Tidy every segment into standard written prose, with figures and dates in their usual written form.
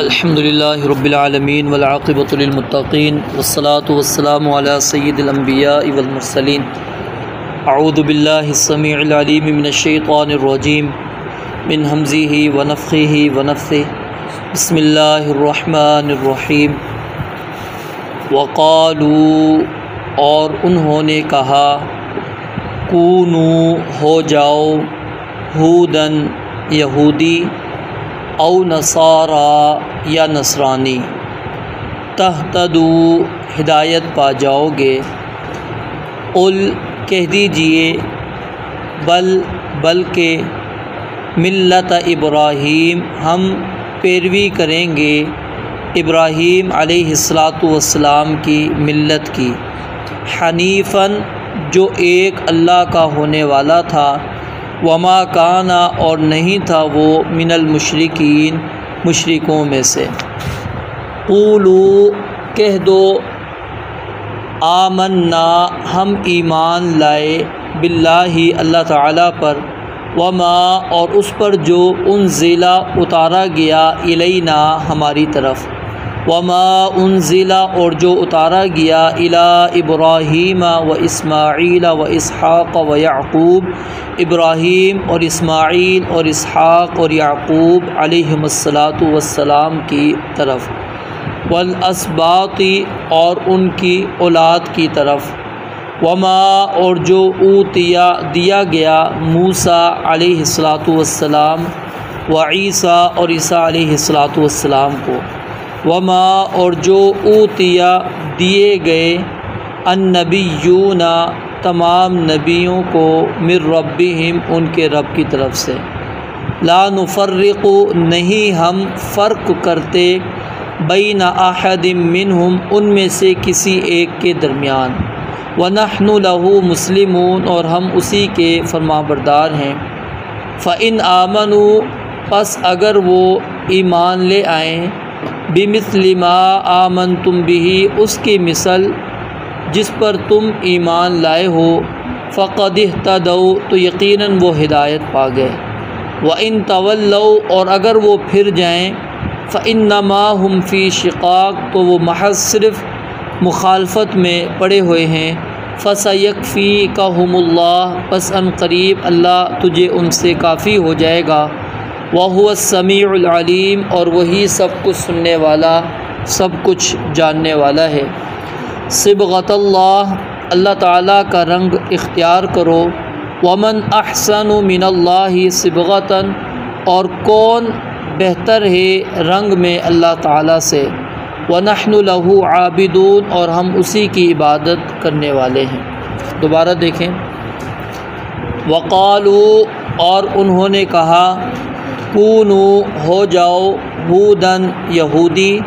अल्हम्दुलिल्लाहि रब्बिल आलमीन वल आक़िबतु लिल मुत्तक़ीन वस्सलातु वस्सलामु अला सय्यिदिल अंबियाइ वल मुरसलीन। अऊज़ु बिल्लाहिस समीइल अलीम मिनश शैतानिर रजीम मिन हमज़िही व नफ़्ख़िही व नफ़्सिही। बिस्मिल्लाहिर रहमानिर रहीम। वक़ालू, और उन्होंने कहा, कूनू, हो जाओ, हूदन, यहूदी, औ नसारा, या नसरानी, तहतदू, हिदायत पा जाओगे। उल, कह दीजिए, बल्कि मिल्लत इब्राहीम, हम पैरवी करेंगे इब्राहीम अलैहिस्सलातु वस्सलाम की मिल्लत की। हनीफ़न, जो एक अल्लाह का होने वाला था। वमा काना, और नहीं था वो, मिनल मुशरिकीन, मुशरिकों में से। क़ूलू, कह दो, आमन्ना, हम ईमान लाए, बिल्लाही, अल्लाह ताला पर, वमा, और उस पर जो उन्ज़िला, उतारा गया, इलैना, हमारी तरफ, वमा उन्ज़िला, और जो उतारा गया, इला इब्राहीम व इस्माईल व इसहाक़ व याक़ूब, इब्राहीम और इस्माईल और इसहाक़ और याक़ूब अलैहिमुस्सलातु वस्सलाम की तरफ, वल अस्बाती, और उनकी औलाद की तरफ, वमा, और जो ऊतिया, दिया गया, मूसा अलैहिस्सलातु वस्सलाम व ईसा, और ईसा अलैहिस्सलातु वस्सलाम को, वमा, और जो ऊतिया, दिए गए, अन्नबियूना, तमाम नबियों को, मिर रब्बिहिम, उनके रब की तरफ से, ला नुफ़र्रिक़ु, नहीं हम फ़र्क करते, बैना अहदिम मिनहुम, उनमें से किसी एक के दरमियान, व नहनु लहू मुस्लिमून, और हम उसी के फरमाबरदार हैं। फ़इन आमनू, पस अगर वो ईमान ले आएँ, बिमिस्लि मा आमनतुम बिही, उसकी मिसल जिस पर तुम ईमान लाए हो, फ़क़द इह्तदौ, तो यकीनन वो हिदायत पा गए। व इन तवल्लौ, और अगर वो फिर जाएँ, फ़इन्नमा हुम फ़ी शिक़ाक़, तो वो महज़ सिर्फ़ मुखालफत में पड़े हुए हैं। फ़सयकफ़ीकहुमुल्लाह, बस अन क़रीब अल्लाह तुझे उनसे काफ़ी हो जाएगा। व हुवस समीउल अलीम, और वही सब कुछ सुनने वाला, सब कुछ जानने वाला है। सिबग़तल्लाह, अल्लाह ताला का रंग इख्तियार करो। वमन अहसनु मिनल्लाहि सिबग़तन, और कौन बेहतर है रंग में अल्लाह ताला से। व नहनु लहू आबिदून, और हम उसी की इबादत करने वाले हैं। दोबारा देखें। वक़ालू, और उन्होंने कहा, कूनू, हो जाओ, हूदन, यहूदी,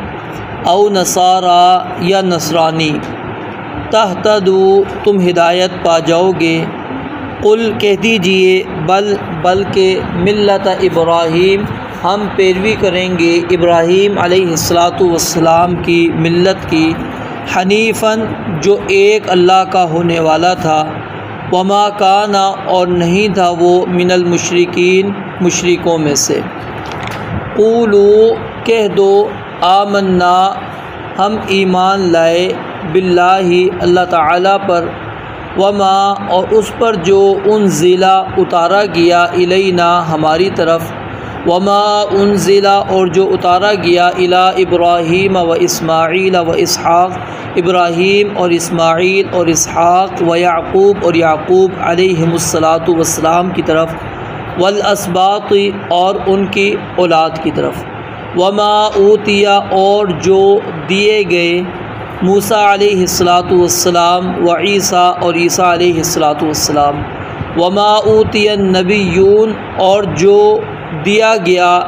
औ नसारा, या नसरानी, तहतदू, तुम हिदायत पा जाओगे। कुल, कह दीजिए, बल्कि मिल्लत इब्राहीम, हम पैरवी करेंगे इब्राहीम अलैहिस्सलातु वस्सलाम की मिल्लत की। हनीफ़न, जो एक अल्लाह का होने वाला था। वमा काना, और नहीं था वो, मिनल मुशरिकीन, मुशरिकों में से। क़ूलू, कह दो, आमन्ना, हम ईमान लाए, बिल्लाही, अल्लाह ताला पर, वमा, और उस पर जो उन्ज़िला, उतारा गया, इलैना, हमारी तरफ, वमा उन्ज़िला, और जो उतारा गया, इला इब्राहीम व इस्माईल व इसहाक़, इब्राहीम और इस्माईल और इसहाक़, व याक़ूब और याक़ूब अलैहिमुस्सलातु वस्सलाम की तरफ, वल अस्बाती, और उनकी औलाद की तरफ, वमा ऊतिया, और जो दिए गए, मूसा अलैहिस्सलातु वस्सलाम व ईसा, और ईसा अलैहिस्सलातु वस्सलाम, वमा ऊतियन नबियून, और जो दिया गया,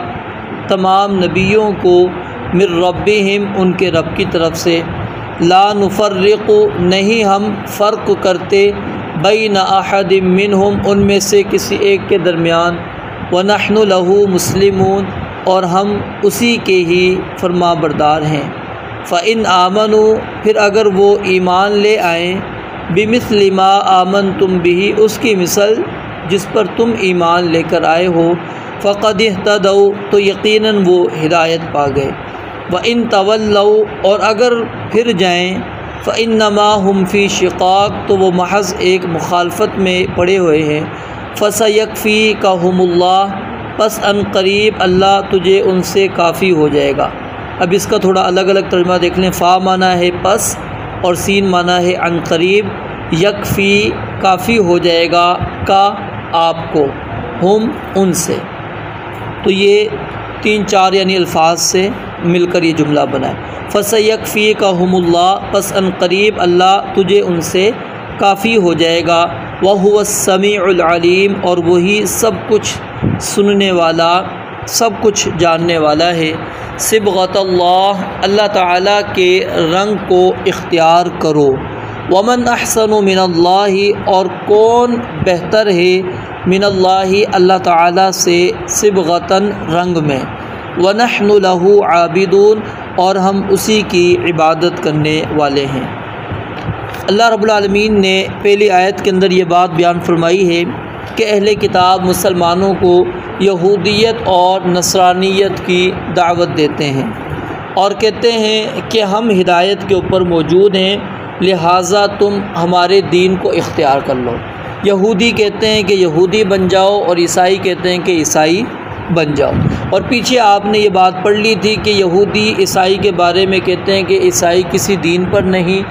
तमाम नबियों को, मिर रब्बिहिम, उनके रब की तरफ से, ला नुफ़र्रिक़ु, नहीं हम फ़र्क करते, बैना अहदिम मिनहुम, उनमें से किसी एक के दरमियान, व नहनु लहू मुस्लिमून, और हम उसी के ही फरमाबरदार हैं। फ़इन आमनू, फिर अगर वो ईमान ले आएँ, बिमिस्लि मा आमनतुम बिही, उसकी मिसल जिस पर तुम ईमान लेकर आए हो, फ़क़द इह्तदौ, तो यकीनन वो हिदायत पा गए। व इन तवल्लौ, और अगर फिर जाएँ, फ़इन्नमा हुम फ़ी शिक़ाक़, तो वो महज़ एक मुखालफत में पड़े हुए हैं। फ़सयकफ़ीकहुमुल्लाह, बस अन करीब अल्लाह तुझे उनसे काफ़ी हो जाएगा। अब इसका थोड़ा अलग अलग तर्जुमा देख लें। फ़ा माना है पस और सीन माना है अन करीब। यकफ़ी काफ़ी हो जाएगा, का आपको, हम उनसे। तो ये 3-4 यानी अल्फाज से मिलकर ये जुमला बना है। फ़सयकफ़ीकहुमुल्लाह, बस अन करीब अल्लाह तुझे उनसे काफ़ी हो जाएगा। वह हुवस्समीउल अलीम, और वही सब कुछ सुनने वाला, सब कुछ जानने वाला है। सिबग़तल्लाह, अल्लाह ताला के रंग को इख्तियार करो। वमन अहसनु मिनल्लाहि, और कौन बेहतर है मिनल्लाहि अल्लाह ताला से, सिबग़तन रंग में। वनहनु लहु आबिदून, और हम उसी की इबादत करने वाले हैं। अल्लाह रब्बुल आलमीन ने पहली आयत के अंदर ये बात बयान फरमाई है कि अहले किताब मुसलमानों को यहूदियत और नसरानियत की दावत देते हैं और कहते हैं कि हम हिदायत के ऊपर मौजूद हैं, लिहाजा तुम हमारे दीन को इख्तियार कर लो। यहूदी कहते हैं कि यहूदी बन जाओ, और ईसाई कहते हैं कि ईसाई बन जाओ। और पीछे आपने ये बात पढ़ ली थी कि यहूदी ईसाई के बारे में कहते हैं कि ईसाई किसी दीन पर नहीं,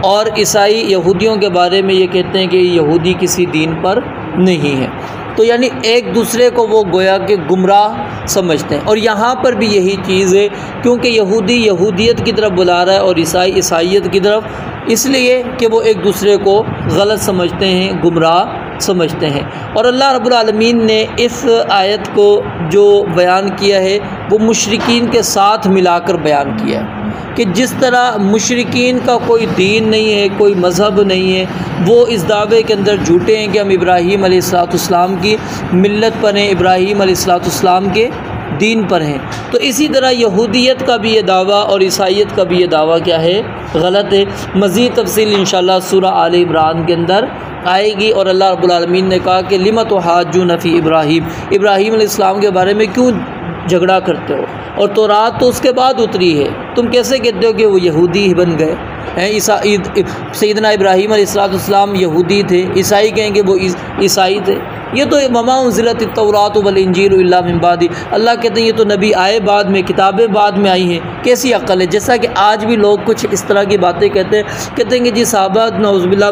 और ईसाई यहूदियों के बारे में ये कहते हैं कि यहूदी किसी दीन पर नहीं है। तो यानी एक दूसरे को वो गोया के गुमराह समझते हैं। और यहाँ पर भी यही चीज़ है, क्योंकि यहूदी यहूदियत की तरफ बुला रहा है और ईसाई ईसाइयत की तरफ, इसलिए कि वो एक दूसरे को गलत समझते हैं, गुमराह समझते हैं। और अल्लाह रब्बुल आलमीन ने इस आयत को जो बयान किया है वो मुशरिकीन के साथ मिलाकर बयान किया है कि जिस तरह मुशरिकीन का कोई दीन नहीं है, कोई मज़हब नहीं है, वो इस दावे के अंदर झूठे हैं कि हम इब्राहीम अलैहिस्सलाम की मिल्लत पर हैं, इब्राहीम अलैहिस्सलाम के दीन पर हैं। तो इसी तरह यहूदियत का भी ये दावा और ईसाइयत का भी ये दावा क्या है, गलत है। मज़ीद तफसील इंशाअल्लाह सूरह आल इमरान के अंदर आएगी। और अल्लाह रब्बुल आलमीन ने कहा कि लिमा तुहाज्जून फ़ी इब्राहीम अलैहिस्सलाम के बारे में क्यों झगड़ा करते हो, और तौरात तो उसके बाद उतरी है, तुम कैसे कहते हो कि वो यहूदी ही बन गए हैं। सैयदना इब्राहीम अलैहिस्सलाम यहूदी थे, ईसाई कहेंगे वो ईसाई थे। ये तो वमा उन्ज़िलत तौरात वल इंजील इल्ला मिन बादी, अल्लाह कहते हैं ये तो नबी आए बाद में, किताबें बाद में आई हैं। कैसी अक्ल है। जैसा कि आज भी लोग कुछ इस तरह की बातें कहते हैं कि जी साहबा नऊज़ुबिल्लाह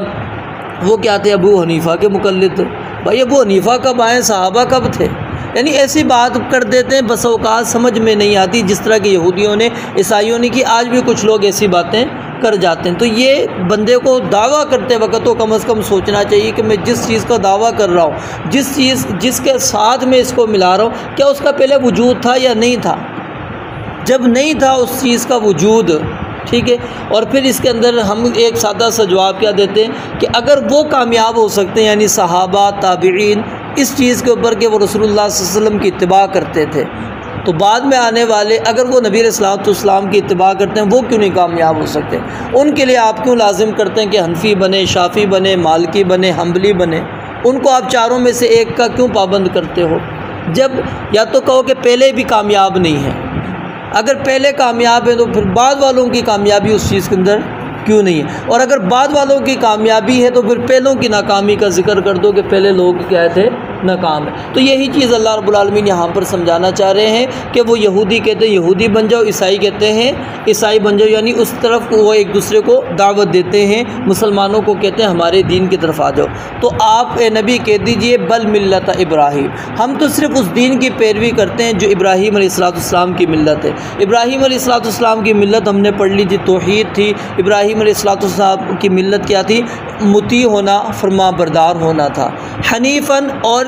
वो क्या थे, अबू हनीफ़ा के मुक़ल्लिद थे। भाई अबू हनीफ़ा कब आए, सहाबा कब थे। यानी ऐसी बात कर देते हैं, बस औकात समझ में नहीं आती, जिस तरह के यहूदियों ने ईसाइयों ने की, आज भी कुछ लोग ऐसी बातें कर जाते हैं। तो ये बंदे को दावा करते वक्त तो कम से कम सोचना चाहिए कि मैं जिस चीज़ का दावा कर रहा हूँ, जिसके साथ मैं इसको मिला रहा हूँ, क्या उसका पहले वजूद था या नहीं था। जब नहीं था उस चीज़ का वजूद, ठीक है। और फिर इसके अंदर हम एक सादा सा जवाब क्या देते हैं कि अगर वो कामयाब हो सकते हैं, यानी सहाबा ताबिईन, इस चीज़ के ऊपर कि वो रसूलुल्लाह सल्लल्लाहु अलैहि वसल्लम की इत्तिबा करते थे, तो बाद में आने वाले अगर वो नबी अलैहिस्सलाम की इत्तिबा करते हैं, वो क्यों नहीं कामयाब हो सकते। उनके लिए आप क्यों लाजिम करते हैं कि हनफी बने, शाफ़ी बने, मालिकी बने, हम्बली बने। उनको आप चारों में से एक का क्यों पाबंद करते हो। जब या तो कहो कि पहले भी कामयाब नहीं है, अगर पहले कामयाब है तो फिर बाद वालों की कामयाबी उस चीज़ के अंदर क्यों नहीं है। और अगर बाद वालों की कामयाबी है तो फिर पहलों की नाकामी का जिक्र कर दो कि पहले लोग क्या थे, नाकाम है। तो यही चीज़ अल्लाह रब्बुल आलमीन यहाँ पर समझाना चाह रहे हैं कि वो यहूदी कहते हैं यहूदी बन जाओ, ईसाई कहते हैं ईसाई बन जाओ, यानी उस तरफ वो एक दूसरे को दावत देते हैं। मुसलमानों को कहते हैं हमारे दीन की तरफ आ जाओ। तो आप ए नबी कह दीजिए बल मिल्लत इब्राहीम, हम तो सिर्फ उस दीन की पैरवी करते हैं जो इब्राहीम अलैहिस्सलाम की मिल्लत है। इब्राहीम अलैहिस्सलाम की मिल्लत हमने पढ़ ली थी, तौहीद थी। इब्राहीम अलैहिस्सलाम की मिल्लत क्या थी, मुती होना, फरमा बरदार होना था। हनीफन और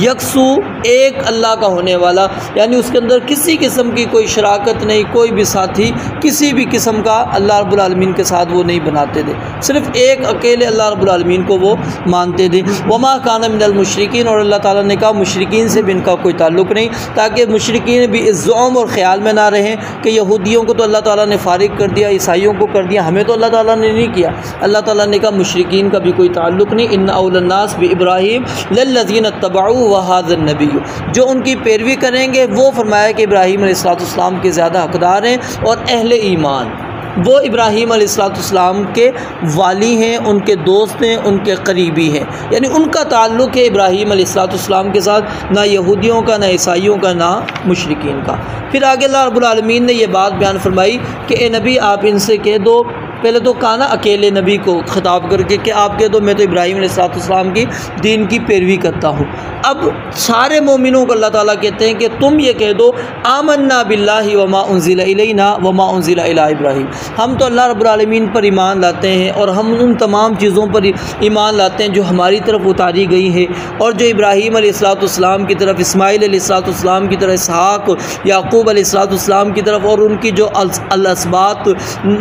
यकसू, एक अल्लाह का होने वाला, यानी उसके अंदर किसी किस्म की कोई शराकत नहीं, कोई भी साथी किसी भी किस्म का अल्लाह रब्बुल आलमीन के साथ वो नहीं बनाते थे, सिर्फ एक अकेले अल्लाह रब्बुल आलमीन को वो मानते थे। वमा कान मिनल मुशरिकीन, और अल्लाह ताला ने कहा मुशरिकीन से भी इनका कोई ताल्लुक़ नहीं, ताकि मुशरिकीन भी इस ज़ौम और ख़्याल में ना रहें कि यहूदियों को तो अल्लाह ताला ने फ़ारिग कर दिया, ईसाइयों को कर दिया, हमें तो अल्लाह ताला ने नहीं किया। अल्लाह ताला ने कहा मुशरिकीन का भी कोई ताल्लुक़ नहीं। इन्ना औलन नास बि इब्राहीम लल्लज़ीना तबऊ वहाज़न नबी, जो उनकी पैरवी करेंगे वो फरमाया कि इब्राहीम अलैहिस्सलाम के ज़्यादा हक़दार हैं, और अहले ईमान वो इब्राहीम अलैहिस्सलाम के वाली हैं, उनके दोस्त हैं, उनके करीबी हैं, यानी उनका ताल्लुक़ है इब्राहीम अलैहिस्सलाम के साथ, ना यहूदियों का, ना ईसाइयों का, ना मुशरिकीन का। फिर आगे अल्लाह रब्बुल आलमीन ने यह बात बयान फरमाई कि ए नबी आप इनसे कह दो, पहले तो कहा ना अकेले नबी को ख़िताब करके कि आप कह दो मैं तो इब्राहीम अलैहिस्सलाम की दीन की पैरवी करता हूँ। अब सारे मोमिनों को अल्लाह ताला कहते हैं कि तुम ये कह दो आमन्ना बिल्लाहि वमा उन्ज़िला इलैना वमा उन्ज़िला इला इब्राहीम, हम तो अल्लाह रब्बुल आलमीन पर ईमान लाते हैं और हम उन तमाम चीज़ों पर ईमान लाते हैं जो हमारी तरफ उतारी गई है, और जो इब्राहीम अलैहिस्सलाम की तरफ, इस्माईल अलैहिस्सलाम की तरफ, इसहाक़ याक़ूब अलैहिस्सलाम की तरफ, और उनकी जो अल-असबात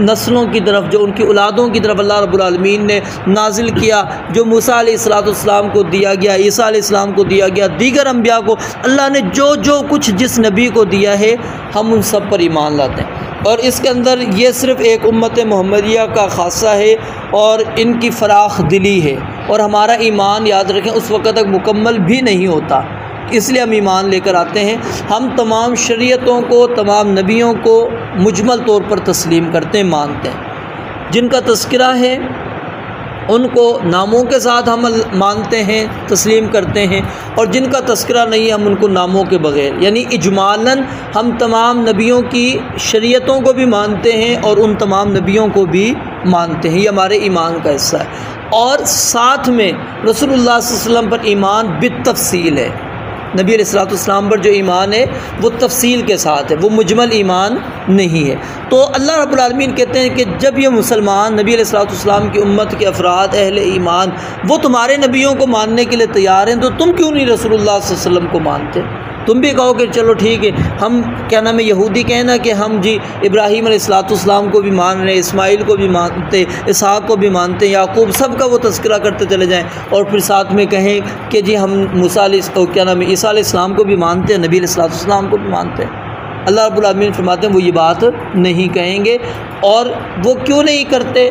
नस्लों की तरफ, जो उनकी औलादों की तरफ अल्लाह रब्बुल आलमीन ने नाजिल किया, जो मूसा अलैहिस्सलाम को दिया गया, ईसा अलैहिस्सलाम को दिया गया, दीगर अंबिया को अल्लाह ने जो जो कुछ जिस नबी को दिया है हम उन सब पर ईमान लाते हैं। और इसके अंदर ये सिर्फ़ एक उम्मत मोहम्मदिया का ख़ासा है और इनकी फ़राख दिली है, और हमारा ईमान याद रखें उस वक़्त तक मुकम्मल भी नहीं होता, इसलिए हम ईमान लेकर आते हैं। हम तमाम शरीयतों को, तमाम नबियों को मुजमल तौर पर तस्लीम करते हैं, मानते हैं। जिनका तज़किरा है उनको नामों के साथ हम मानते हैं, तस्लीम करते हैं, और जिनका तज़किरा नहीं है हम उनको नामों के बग़ैर, यानी इजमालन हम तमाम नबियों की शरीयतों को भी मानते हैं और उन तमाम नबियों को भी मानते हैं। ये हमारे ईमान का हिस्सा है। और साथ में रसूलुल्लाह सल्लल्लाहु अलैहि वसल्लम पर ईमान बित्तफ़सील है। नबी अलैहिस्सलाम पर जो ईमान है वो तफसील के साथ है, वो मुजमल ईमान नहीं है। तो अल्लाह रब्बुल आलमीन कहते हैं कि जब ये मुसलमान नबी अलैहिस्सलाम की उम्मत के अफराद अहले ईमान वो तुम्हारे नबियों को मानने के लिए तैयार हैं, तो तुम क्यों नहीं रसूलुल्लाह सल्लल्लाहु अलैहि वसल्लम को मानते? तुम भी कहो कि चलो ठीक है, हम क्या नाम है यहूदी कहना कि हम जी इब्राहीम अलैहिस्सलाम को भी मान रहे हैं, इस्माईल को भी मानते, इसहाक़ को भी मानते, याकूब, सब का वो तज़किरा करते चले जाएं, और फिर साथ में कहें कि जी हम मूसा क्या नाम है ईसा अलैहिस्सलाम को भी मानते हैं, नबी अलैहिस्सलाम को भी मानते हैं। अल्लाह रब्बुल आलमीन फरमाते हैं वो ये बात नहीं कहेंगे, और वो क्यों नहीं करते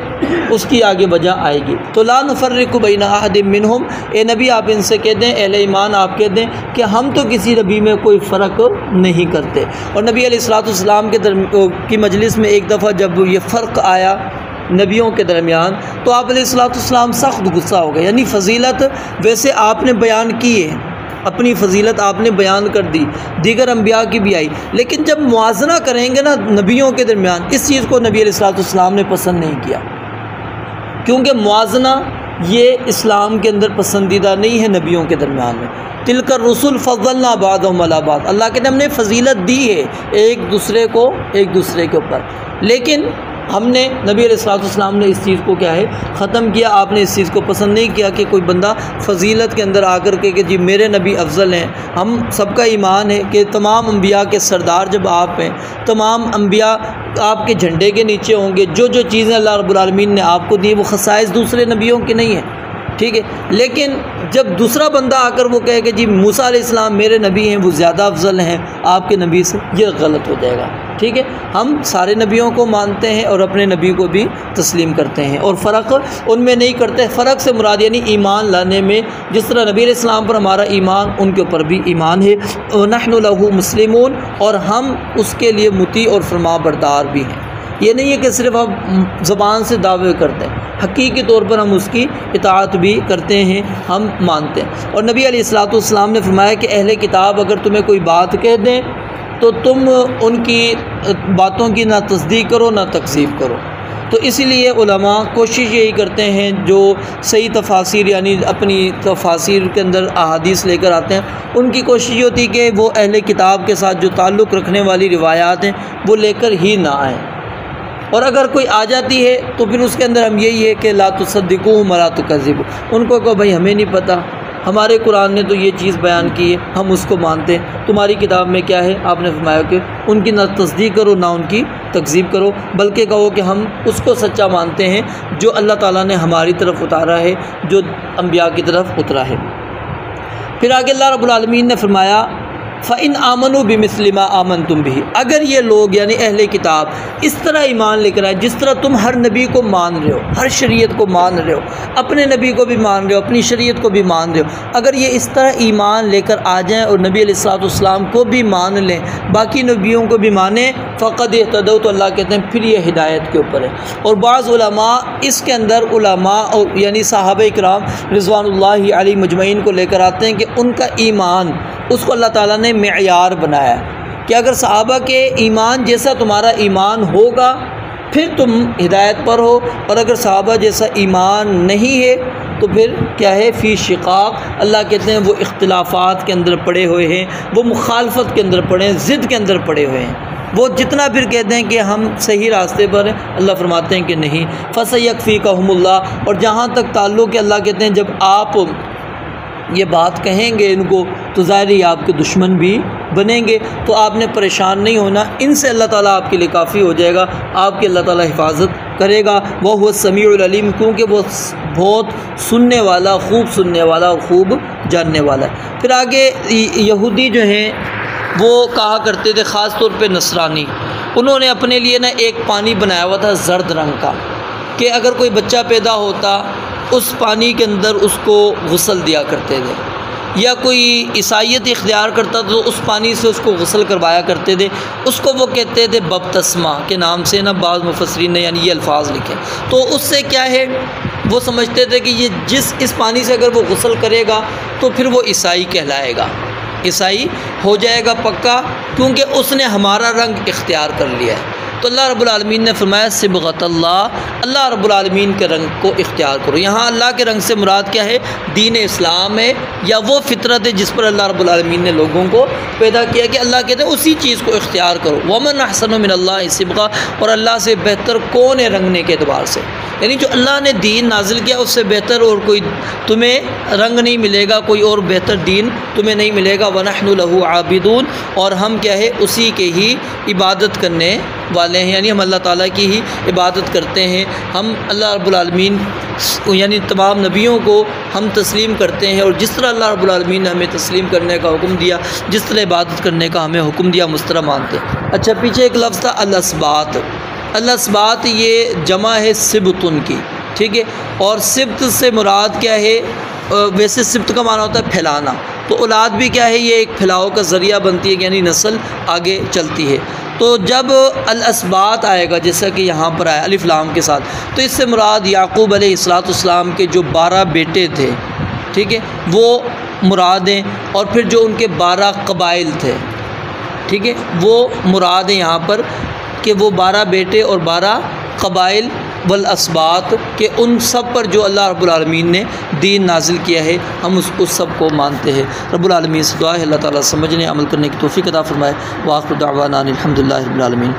उसकी आगे वजह आएगी। तो ला नुफ़र्रिक़ु बैना अहदिम मिनहुम, ए नबी आप इनसे कह दें, अहले ईमान आप कह दें कि हम तो किसी नबी में कोई फ़र्क नहीं करते। और नबी अलैहिस्सलाम की मजलिस में एक दफ़ा जब ये फ़र्क आया नबियों के दरमियान, तो आप अलैहिस्सलाम सख्त गुस्सा हो गए। यानी फ़जीलत वैसे आपने बयान की है, अपनी फ़जीलत आपने बयान कर दी, दीगर अंबिया की भी आई, लेकिन जब मुआज़ना करेंगे ना नबियों के दरमियान, इस चीज़ को नबी अलैहिस्सलाम ने पसंद नहीं किया, क्योंकि मुआज़ना ये इस्लाम के अंदर पसंदीदा नहीं है नबियों के दरमियान में। तिलकर रसूल फ़ज़्ज़लना बादहुम अला बाद, अल्लाह के हमने फ़जीलत दी है एक दूसरे के ऊपर, लेकिन हमने नबी अलैहिस्सलाम ने इस चीज़ को क्या है ख़त्म किया। आपने इस चीज़ को पसंद नहीं किया कि कोई बंदा फ़जीलत के अंदर आकर के कि जी मेरे नबी अफजल हैं। हम सबका ईमान है कि तमाम अंबिया के सरदार जब आप हैं, तमाम अंबिया आपके झंडे के नीचे होंगे, जो जो चीज़ें अल्लाह रब्बुल आलमीन ने आपको दी वो ख़साइस दूसरे नबियों की नहीं है, ठीक है। लेकिन जब दूसरा बंदा आकर वो कहे कि जी मूसा अलैहिस्सलाम मेरे नबी हैं, वो ज़्यादा अफजल हैं आपके नबी से, ये गलत हो जाएगा, ठीक है। हम सारे नबियों को मानते हैं और अपने नबी को भी तस्लीम करते हैं, और फ़र्क उनमें नहीं करते। फ़र्क से मुराद यानी ईमान लाने में, जिस तरह नबी अलैहिस्सलाम पर हमारा ईमान, उनके ऊपर भी ईमान है। नहनु लहू मुस्लिमून, और हम उसके लिए मुती और फरमाबरदार भी हैं। ये नहीं है कि सिर्फ़ हम ज़बान से दावे करते हैं, हकीकी तौर पर हम उसकी इताअत भी करते हैं, हम मानते हैं। और नबी अलैहिस्सलाम ने फरमाया कि अहले किताब अगर तुम्हें कोई बात कह दें तो तुम उनकी बातों की ना तस्दीक करो ना तकज़ीब करो। तो इसीलिए उलमा कोशिश यही करते हैं जो सही तफासिर यानी अपनी तफासिर के अंदर अहादीस लेकर आते हैं, उनकी कोशिश ये होती है कि वो अहले किताब के साथ जो ताल्लुक़ रखने वाली रिवायात हैं वो लेकर ही ना आएँ, और अगर कोई आ जाती है तो फिर उसके अंदर हम यही है कि ला तुसद्दिक़ूहुम वला तुकज़्ज़िबू, उनको कहो भाई हमें नहीं पता, हमारे कुरान ने तो ये चीज़ बयान की है, हम उसको मानते हैं, तुम्हारी किताब में क्या है? आपने फरमाया कि उनकी ना तस्दीक करो ना उनकी तकज़ीब करो, बल्कि कहो कि हम उसको सच्चा मानते हैं जो अल्लाह ताला ने हमारी तरफ उतारा है, जो अंबिया की तरफ उतरा है। फिर आगे अल्लाह रब्बुल आलमीन ने फरमाया फ़इन आमनु बिमिस्लिमा आमन तुम भी, अगर ये लोग यानी अहले किताब इस तरह ईमान लेकर आए जिस तरह तुम हर नबी को मान रहे हो, हर शरीयत को मान रहे हो, अपने नबी को भी मान रहे हो, अपनी शरीयत को भी मान रहे हो, अगर ये इस तरह ईमान लेकर आ जाएँ और नबी अलैहिस्सलाम को भी मान लें, बाकी नबियों को भी माने, फ़क़द इहतदौ, तो अल्लाह कहते हैं फिर ये हिदायत के ऊपर है। और बाज़ उलमा इसके अंदर उलमा और यानी सहाबा इकराम रिज़वानुल्लाहि अलैहिम मजमईन को लेकर आते हैं कि उनका ईमान उसको अल्लाह ताला ने मेयार बनाया कि अगर सहाबा के ईमान जैसा तुम्हारा ईमान होगा फिर तुम हिदायत पर हो, और अगर सहाबा जैसा ईमान नहीं है तो फिर क्या है, फ़ी शिक़ाक़, अल्लाह कहते हैं वो इख्तिलाफ़ात के अंदर पड़े हुए हैं, वो मुखालफत के अंदर पड़े हैं, ज़िद के अंदर पड़े हुए हैं। वो जितना फिर कहते हैं कि हम सही रास्ते पर हैं, अल्लाह फरमाते हैं कि नहीं, फसयकफ़ीकहुमुल्लाह। और जहाँ तक ताल्लुक़ है, अल्लाह कहते हैं जब आप ये बात कहेंगे इनको तो ज़ाहिर ही आपके दुश्मन भी बनेंगे, तो आपने परेशान नहीं होना, इनसे अल्लाह ताला आपके लिए काफ़ी हो जाएगा, आपकी अल्लाह ताला हिफाजत करेगा। वह हुवा समीउल अलीम, क्योंकि वो बहुत सुनने वाला, खूब सुनने वाला और खूब जानने वाला है। फिर आगे यहूदी जो हैं वो कहा करते थे, ख़ास तौर पे नसरानी, उन्होंने अपने लिए ना एक पानी बनाया हुआ था ज़र्द रंग का, कि अगर कोई बच्चा पैदा होता उस पानी के अंदर उसको गुस्ल दिया करते थे, या कोई ईसाईयत इख्तियार करता तो उस पानी से उसको गुस्ल करवाया करते थे। उसको वो कहते थे बपतस्मा के नाम से ना, बाज़ मुफस्सिरीन ने यानी ये अल्फाज लिखे। तो उससे क्या है, वो समझते थे कि ये इस पानी से अगर वो गुस्ल करेगा तो फिर वो ईसाई कहलाएगा, ईसाई हो जाएगा पक्का, क्योंकि उसने हमारा रंग इख्तियार कर लिया है। तो अल्लाह रब्बुल आलमीन ने फरमाया सिबग़तल्लाह, अल्लाह रब्बुल आलमीन के रंग को इख्तियार करो। यहाँ अल्लाह के रंग से मुराद क्या है, दीन इस्लाम है, या वो फितरत है जिस पर अल्लाह रब्बुल आलमीन ने लोगों को पैदा किया, कि अल्लाह कहते हैं उसी चीज़ को इख्तियार करो। वमन अहसनु मिनल्लाहि सिबग़ा, और अल्लाह से बेहतर कौन है रंगने के अतबार से, यानी जो अल्लाह ने दीन नाजिल किया उससे बेहतर और कोई तुम्हें रंग नहीं मिलेगा, कोई और बेहतर दीन तुम्हें नहीं मिलेगा। वनहनु लहू आबिदून, और हम क्या है, उसी के ही इबादत करने वाले हैं, यानी हम अल्लाह ताला की ही इबादत करते हैं। हम अल्लाह रब्बुल आलमीन यानी तमाम नबियों को हम तस्लीम करते हैं, और जिस तरह अल्लाह रब्बुल आलमीन ने हमें तस्लीम करने का हुक्म दिया, जिस तरह इबादत करने का हमें हुक्म दिया, हम उस तरह मानते हैं। अच्छा, पीछे एक लफ्ज़ था अल-अस्बात। अल-अस्बात ये जमा है सिबतुन की, ठीक है, और सिब्त से मुराद क्या है, वैसे सिब्त का माना होता है फैलाना, तो औलाद भी क्या है, ये एक फैलाव का ज़रिया बनती है, यानी नस्ल आगे चलती है। तो जब अल-अस्बात आएगा, जैसा कि यहाँ पर आया अलिफ लाम के साथ, तो इससे मुराद याकूब अलैहिस्सलाम के जो 12 बेटे थे, ठीक है, वो मुराद हैं, और फिर जो उनके 12 कबाइल थे, ठीक है, वो मुराद हैं यहाँ पर, कि वो 12 बेटे और 12 कबाइल वल अस्बात के उन सब पर जो अल्लाह रब्बुल आलमीन ने दीन नाजिल किया है, हम उस सब को मानते हैं। रब्बुल आलमीन से दुआ है अल्लाह ताला समझने अमल करने की तौफीक अता फरमाए। व आखिर दावाना अनिल हम्दुलिल्लाहि रब्बिल आलमीन।